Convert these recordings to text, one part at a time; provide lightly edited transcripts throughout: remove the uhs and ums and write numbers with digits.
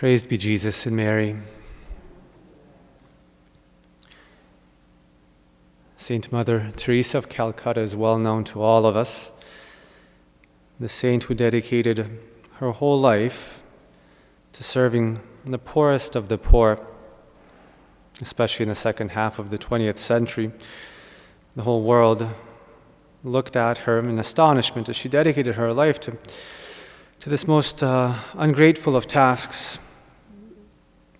Praised be Jesus and Mary. Saint Mother Teresa of Calcutta is well known to all of us. The saint who dedicated her whole life to serving the poorest of the poor, especially in the second half of the 20th century. The whole world looked at her in astonishment as she dedicated her life to this most ungrateful of tasks,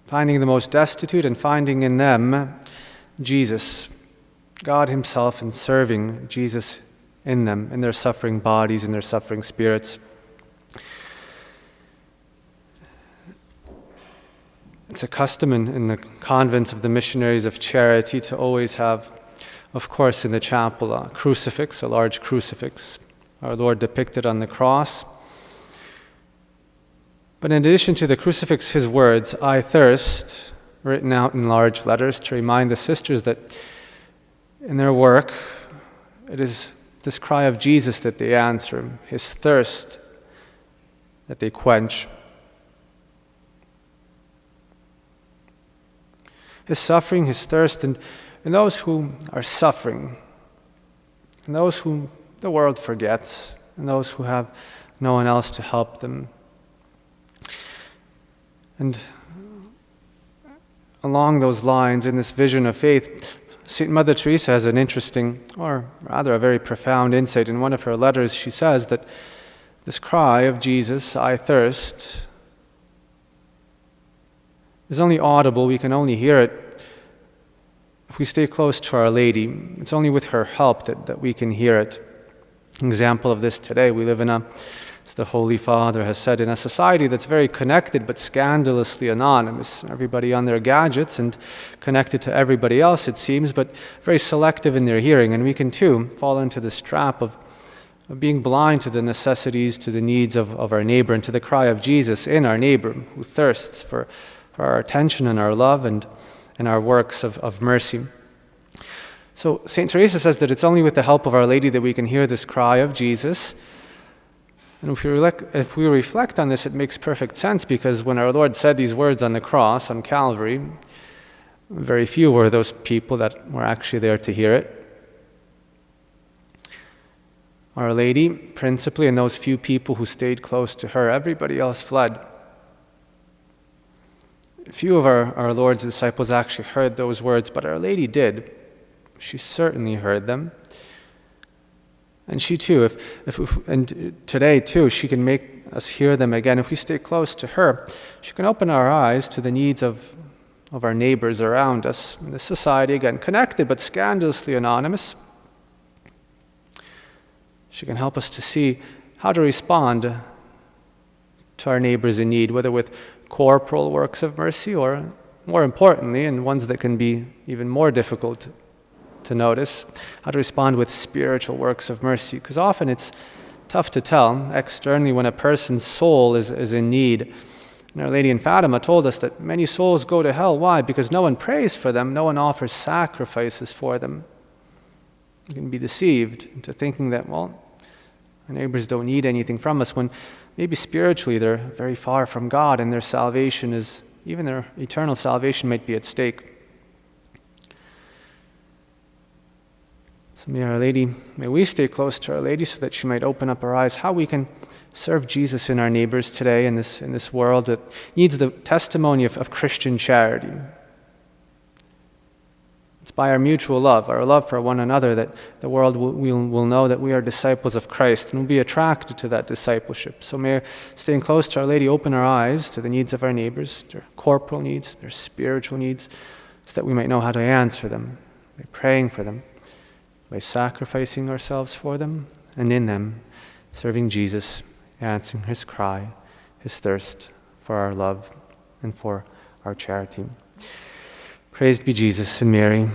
finding the most destitute and finding in them Jesus, God himself, and serving Jesus in them, in their suffering bodies, in their suffering spirits. It's a custom in the convents of the Missionaries of Charity to always have, of course, in the chapel, a crucifix, a large crucifix, our Lord depicted on the cross. But in addition to the crucifix, his words, "I thirst," written out in large letters to remind the sisters that in their work, it is this cry of Jesus that they answer, his thirst that they quench. His suffering, his thirst, and those who are suffering, and those whom the world forgets, and those who have no one else to help them. And along those lines, in this vision of faith, St. Mother Teresa has an interesting, or rather a very profound insight. In one of her letters, she says that this cry of Jesus, "I thirst," is only audible, we can only hear it if we stay close to Our Lady. It's only with her help that we can hear it. An example of this today, we live as the Holy Father has said, in a society that's very connected but scandalously anonymous. Everybody on their gadgets and connected to everybody else, it seems, but very selective in their hearing. And we can too fall into this trap of being blind to the necessities, to the needs of our neighbor, and to the cry of Jesus in our neighbor who thirsts for our attention and our love and our works of mercy. So St. Teresa says that it's only with the help of Our Lady that we can hear this cry of Jesus. And if we reflect on this, it makes perfect sense, because when our Lord said these words on the cross, on Calvary, very few were those people that were actually there to hear it. Our Lady, principally, and those few people who stayed close to her, everybody else fled. Few of our Lord's disciples actually heard those words, but Our Lady did. She certainly heard them. And she too, and today too, she can make us hear them again. If we stay close to her, she can open our eyes to the needs of our neighbors around us in this society, again, connected but scandalously anonymous. She can help us to see how to respond to our neighbors in need, whether with corporal works of mercy or, more importantly, and ones that can be even more difficult to notice, how to respond with spiritual works of mercy. Because often it's tough to tell externally when a person's soul is in need. And Our Lady in Fatima told us that many souls go to hell. Why? Because no one prays for them, no one offers sacrifices for them. You can be deceived into thinking that, well, our neighbors don't need anything from us, when maybe spiritually they're very far from God and their salvation is, even their eternal salvation might be at stake. So may we stay close to Our Lady so that she might open up our eyes how we can serve Jesus in our neighbors today in this world that needs the testimony of Christian charity. It's by our mutual love, our love for one another, that the world will know that we are disciples of Christ and will be attracted to that discipleship. So may staying close to Our Lady open our eyes to the needs of our neighbors, their corporal needs, their spiritual needs, so that we might know how to answer them by praying for them, by sacrificing ourselves for them, and in them serving Jesus, answering his cry, his thirst for our love and for our charity. Praised be Jesus and Mary.